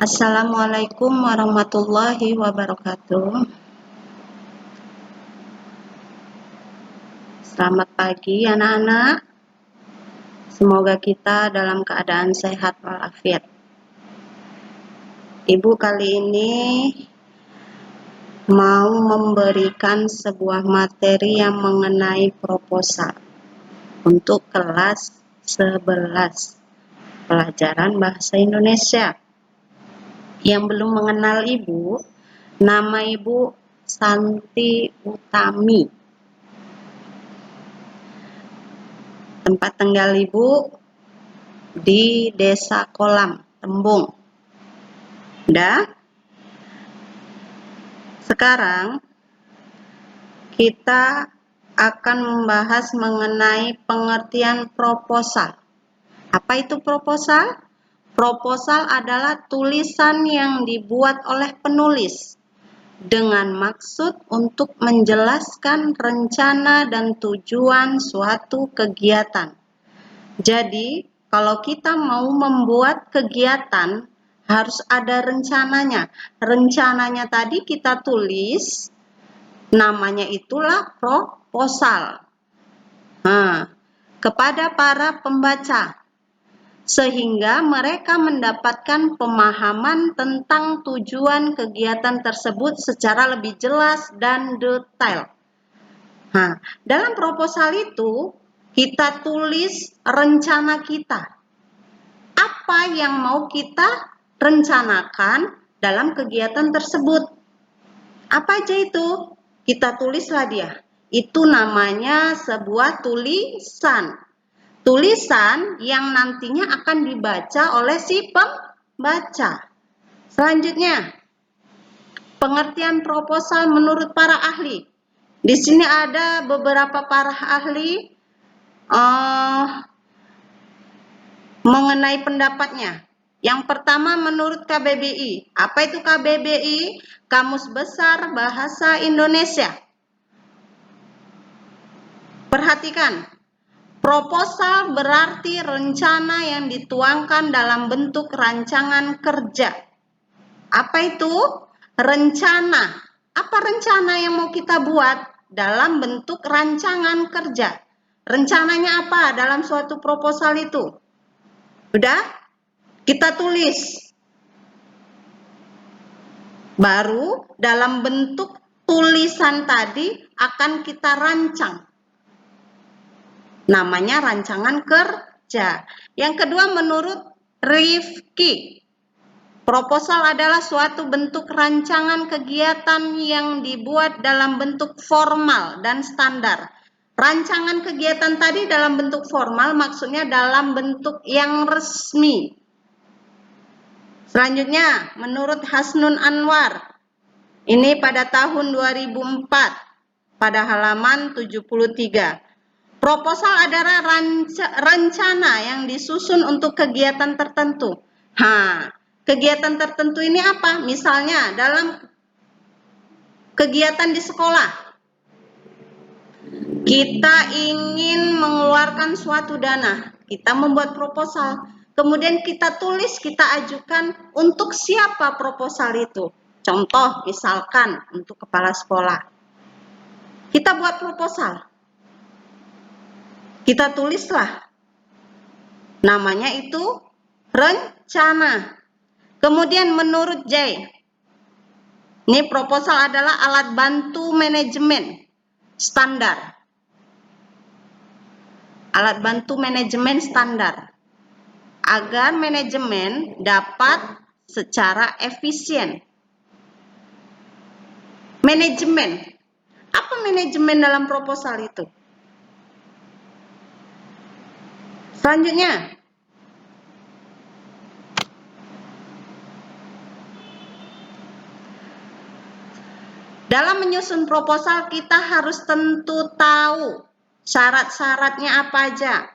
Assalamualaikum warahmatullahi wabarakatuh. Selamat pagi anak-anak. Semoga kita dalam keadaan sehat walafiat. Ibu kali ini mau memberikan sebuah materi yang mengenai proposal untuk kelas 11 pelajaran bahasa Indonesia. Yang belum mengenal ibu, nama ibu Santi Utami. Tempat tinggal ibu di Desa Kolam, Tembung. Udah? Sekarang kita akan membahas mengenai pengertian proposal. Apa itu proposal? Proposal adalah tulisan yang dibuat oleh penulis dengan maksud untuk menjelaskan rencana dan tujuan suatu kegiatan. Jadi, kalau kita mau membuat kegiatan, harus ada rencananya. Rencananya tadi kita tulis, namanya itulah proposal. Kepada para pembaca, sehingga mereka mendapatkan pemahaman tentang tujuan kegiatan tersebut secara lebih jelas dan detail. Dalam proposal itu, kita tulis rencana kita. Apa yang mau kita rencanakan dalam kegiatan tersebut? Apa aja itu? Kita tulislah dia. Itu namanya sebuah tulisan. Tulisan yang nantinya akan dibaca oleh si pembaca. Selanjutnya, pengertian proposal menurut para ahli. Di sini ada beberapa para ahli mengenai pendapatnya. Yang pertama menurut KBBI. Apa itu KBBI? Kamus Besar Bahasa Indonesia. Perhatikan. Proposal berarti rencana yang dituangkan dalam bentuk rancangan kerja. Apa itu? Rencana. Apa rencana yang mau kita buat? Dalam bentuk rancangan kerja. Rencananya apa dalam suatu proposal itu? Udah? Kita tulis. Baru dalam bentuk tulisan tadi akan kita rancang. Namanya rancangan kerja. Yang kedua menurut Rifki, proposal adalah suatu bentuk rancangan kegiatan yang dibuat dalam bentuk formal dan standar. Rancangan kegiatan tadi dalam bentuk formal maksudnya dalam bentuk yang resmi. Selanjutnya menurut Hasnun Anwar, ini pada tahun 2004 pada halaman 73. Proposal adalah rencana yang disusun untuk kegiatan tertentu. Kegiatan tertentu ini apa? Misalnya dalam kegiatan di sekolah, kita ingin mengeluarkan suatu dana, kita membuat proposal, kemudian kita tulis, kita ajukan untuk siapa proposal itu. Contoh, misalkan untuk kepala sekolah, kita buat proposal. Kita tulislah, namanya itu rencana. Kemudian menurut J, ini proposal adalah alat bantu manajemen standar. Alat bantu manajemen standar. Agar manajemen dapat secara efisien. Manajemen. Apa manajemen dalam proposal itu? Selanjutnya, dalam menyusun proposal kita harus tentu tahu syarat-syaratnya apa aja.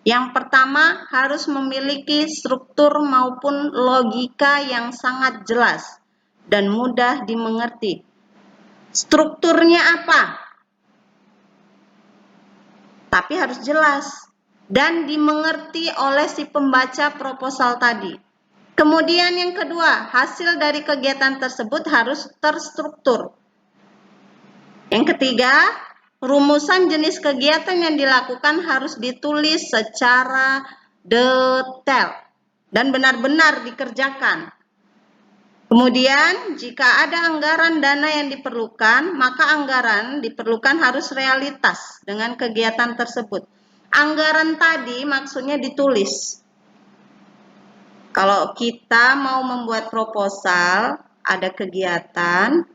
Yang pertama harus memiliki struktur maupun logika yang sangat jelas dan mudah dimengerti. Strukturnya apa? Tapi harus jelas dan dimengerti oleh si pembaca proposal tadi. Kemudian yang kedua, hasil dari kegiatan tersebut harus terstruktur. Yang ketiga, rumusan jenis kegiatan yang dilakukan harus ditulis secara detail dan benar-benar dikerjakan. Kemudian, jika ada anggaran dana yang diperlukan, maka anggaran diperlukan harus realitas dengan kegiatan tersebut. Anggaran tadi maksudnya ditulis. Kalau kita mau membuat proposal, ada kegiatan,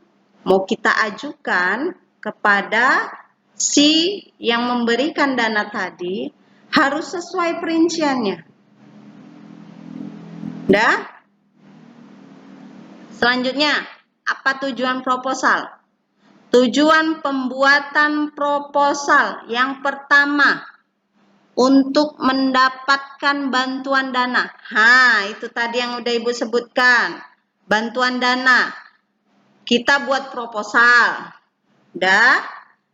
mau kita ajukan kepada si yang memberikan dana tadi, harus sesuai perinciannya. Dah? Selanjutnya, apa tujuan proposal? Tujuan pembuatan proposal yang pertama, untuk mendapatkan bantuan dana. Itu tadi yang udah Ibu sebutkan. Bantuan dana. Kita buat proposal.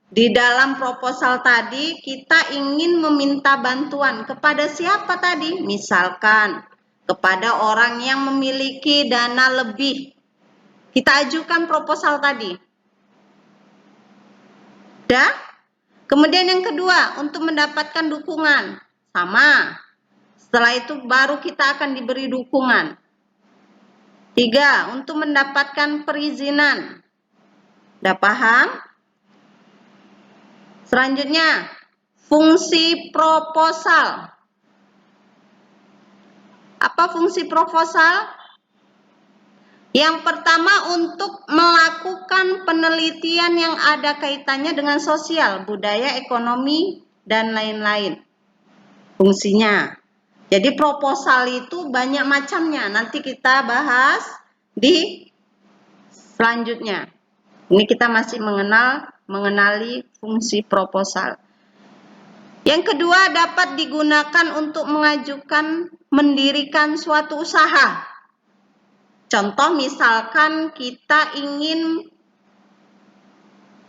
Di dalam proposal tadi kita ingin meminta bantuan kepada siapa tadi? Misalkan kepada orang yang memiliki dana lebih. Kita ajukan proposal tadi. Kemudian yang kedua, untuk mendapatkan dukungan. Sama. Setelah itu baru kita akan diberi dukungan. 3, untuk mendapatkan perizinan. Udah paham? Selanjutnya, fungsi proposal. Apa fungsi proposal? Yang pertama, untuk melakukan penelitian yang ada kaitannya dengan sosial, budaya, ekonomi, dan lain-lain. Fungsinya. Jadi proposal itu banyak macamnya. Nanti kita bahas di selanjutnya. Ini kita masih mengenali fungsi proposal. Yang kedua, dapat digunakan untuk mengajukan mendirikan suatu usaha. Contoh misalkan kita ingin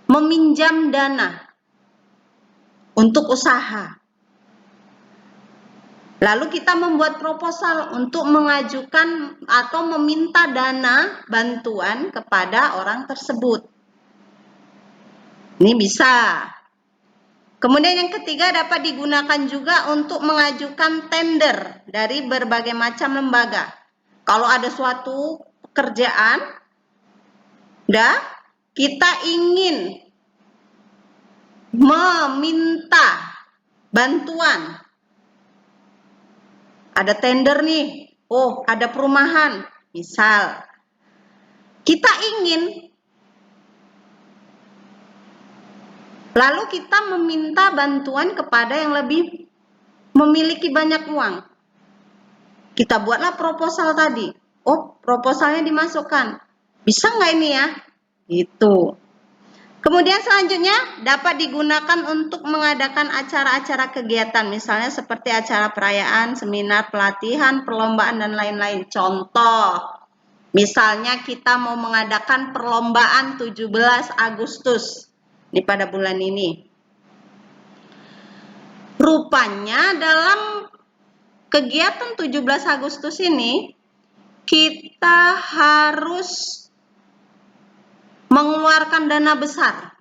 meminjam dana untuk usaha. Lalu kita membuat proposal untuk mengajukan atau meminta dana bantuan kepada orang tersebut. Ini bisa. Kemudian yang ketiga, dapat digunakan juga untuk mengajukan tender dari berbagai macam lembaga. Kalau ada suatu pekerjaan, kita ingin meminta bantuan. Ada tender nih, ada perumahan, misal. Kita ingin, lalu kita meminta bantuan kepada yang lebih memiliki banyak uang. Kita buatlah proposal tadi. Proposalnya dimasukkan. Bisa nggak ini ya? Gitu. Kemudian selanjutnya dapat digunakan untuk mengadakan acara-acara kegiatan. Misalnya seperti acara perayaan, seminar, pelatihan, perlombaan, dan lain-lain. Contoh, misalnya kita mau mengadakan perlombaan 17 Agustus. Ini pada bulan ini. Rupanya dalam kegiatan 17 Agustus ini, kita harus mengeluarkan dana besar.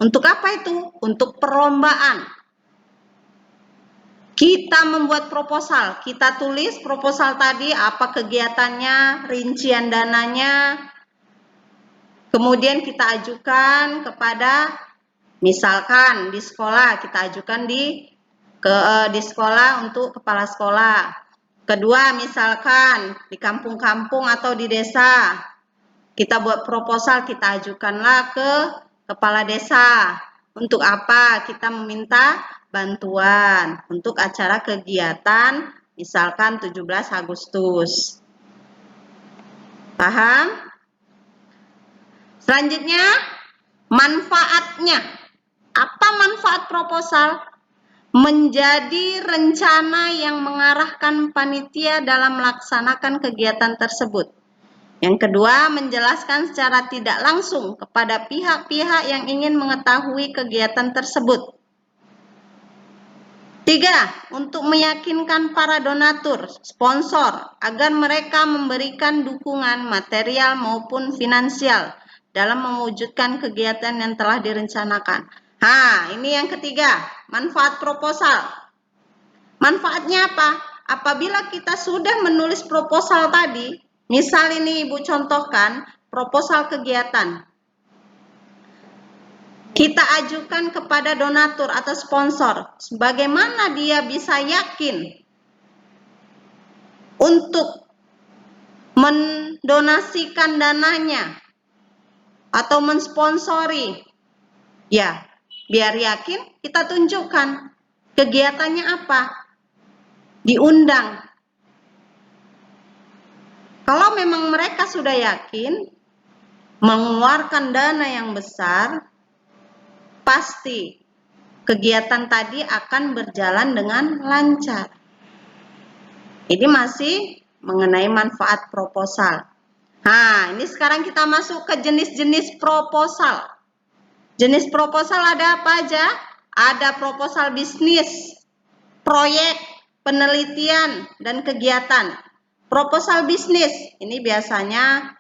Untuk apa itu? Untuk perlombaan. Kita membuat proposal. Kita tulis proposal tadi, apa kegiatannya, rincian dananya. Kemudian kita ajukan kepada, misalkan di sekolah, kita ajukan di sekolah untuk kepala sekolah. Kedua, misalkan di kampung-kampung atau di desa, kita buat proposal, kita ajukanlah ke kepala desa. Untuk apa? Kita meminta bantuan untuk acara kegiatan, misalkan 17 Agustus. Paham? Selanjutnya, manfaatnya. Apa manfaat proposal? Menjadi rencana yang mengarahkan panitia dalam melaksanakan kegiatan tersebut. Yang kedua, menjelaskan secara tidak langsung kepada pihak-pihak yang ingin mengetahui kegiatan tersebut. 3. Untuk meyakinkan para donatur, sponsor, agar mereka memberikan dukungan material maupun finansial dalam mewujudkan kegiatan yang telah direncanakan. Ini yang ketiga, manfaat proposal. Manfaatnya apa? Apabila kita sudah menulis proposal tadi, misal ini Ibu contohkan, proposal kegiatan. Kita ajukan kepada donatur atau sponsor, bagaimana dia bisa yakin untuk mendonasikan dananya atau mensponsori. Ya, biar yakin kita tunjukkan kegiatannya apa, diundang. Kalau memang mereka sudah yakin mengeluarkan dana yang besar, pasti kegiatan tadi akan berjalan dengan lancar. Ini masih mengenai manfaat proposal. Ini sekarang kita masuk ke jenis-jenis proposal. Jenis proposal ada apa aja? Ada proposal bisnis, proyek, penelitian, dan kegiatan. Proposal bisnis, ini biasanya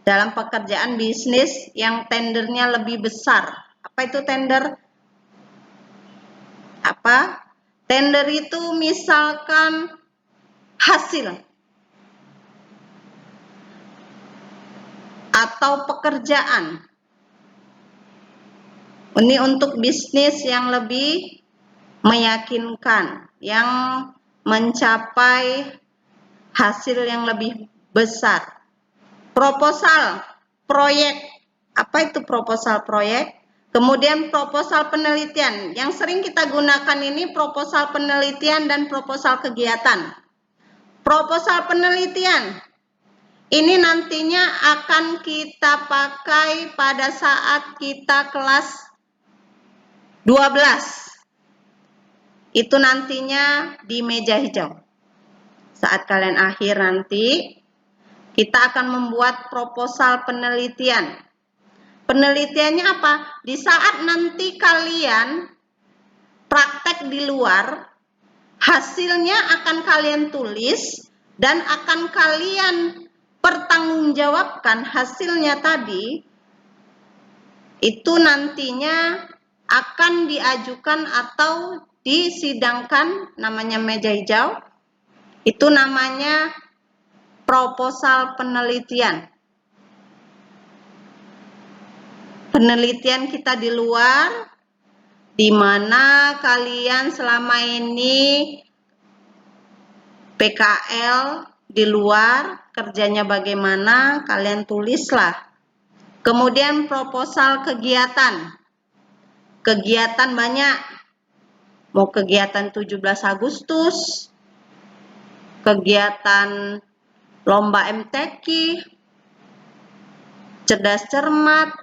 dalam pekerjaan bisnis yang tendernya lebih besar. Apa itu tender? Tender itu misalkan hasil atau pekerjaan. Ini untuk bisnis yang lebih meyakinkan, yang mencapai hasil yang lebih besar. Proposal proyek, apa itu proposal proyek? Kemudian proposal penelitian, yang sering kita gunakan ini proposal penelitian dan proposal kegiatan. Proposal penelitian, ini nantinya akan kita pakai pada saat kita kelas 12. Itu nantinya di meja hijau. Saat kalian akhir nanti, kita akan membuat proposal penelitian. Penelitiannya apa? Di saat nanti kalian praktek di luar, hasilnya akan kalian tulis dan akan kalian pertanggungjawabkan hasilnya tadi. Itu nantinya akan diajukan atau disidangkan, namanya meja hijau. Itu namanya proposal penelitian. Penelitian kita di luar, di mana kalian selama ini PKL di luar, kerjanya bagaimana, kalian tulislah. Kemudian proposal kegiatan. Kegiatan banyak. Mau kegiatan 17 Agustus, kegiatan lomba MTQ, cerdas cermat.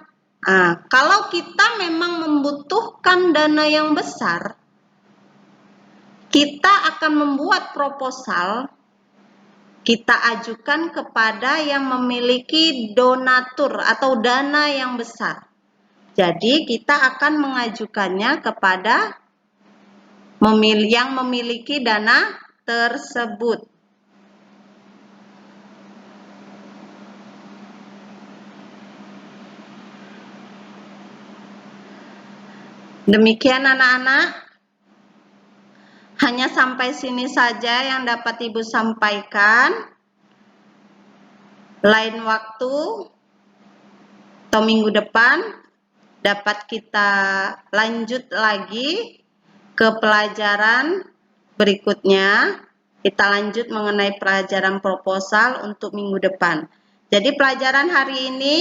Kalau kita memang membutuhkan dana yang besar, kita akan membuat proposal, kita ajukan kepada yang memiliki donatur atau dana yang besar. Jadi kita akan mengajukannya kepada yang memiliki dana tersebut. Demikian anak-anak, hanya sampai sini saja yang dapat Ibu sampaikan. Lain waktu atau minggu depan dapat kita lanjut lagi ke pelajaran berikutnya. Kita lanjut mengenai pelajaran proposal untuk minggu depan. Jadi pelajaran hari ini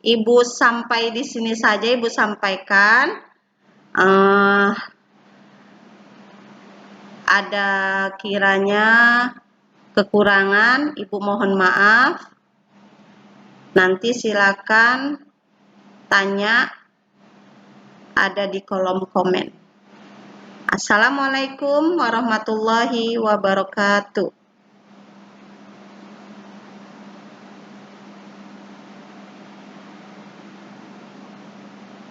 Ibu sampai di sini saja Ibu sampaikan. Ada kiranya kekurangan, Ibu mohon maaf. Nanti silakan tanya, ada di kolom komen. Assalamualaikum warahmatullahi wabarakatuh.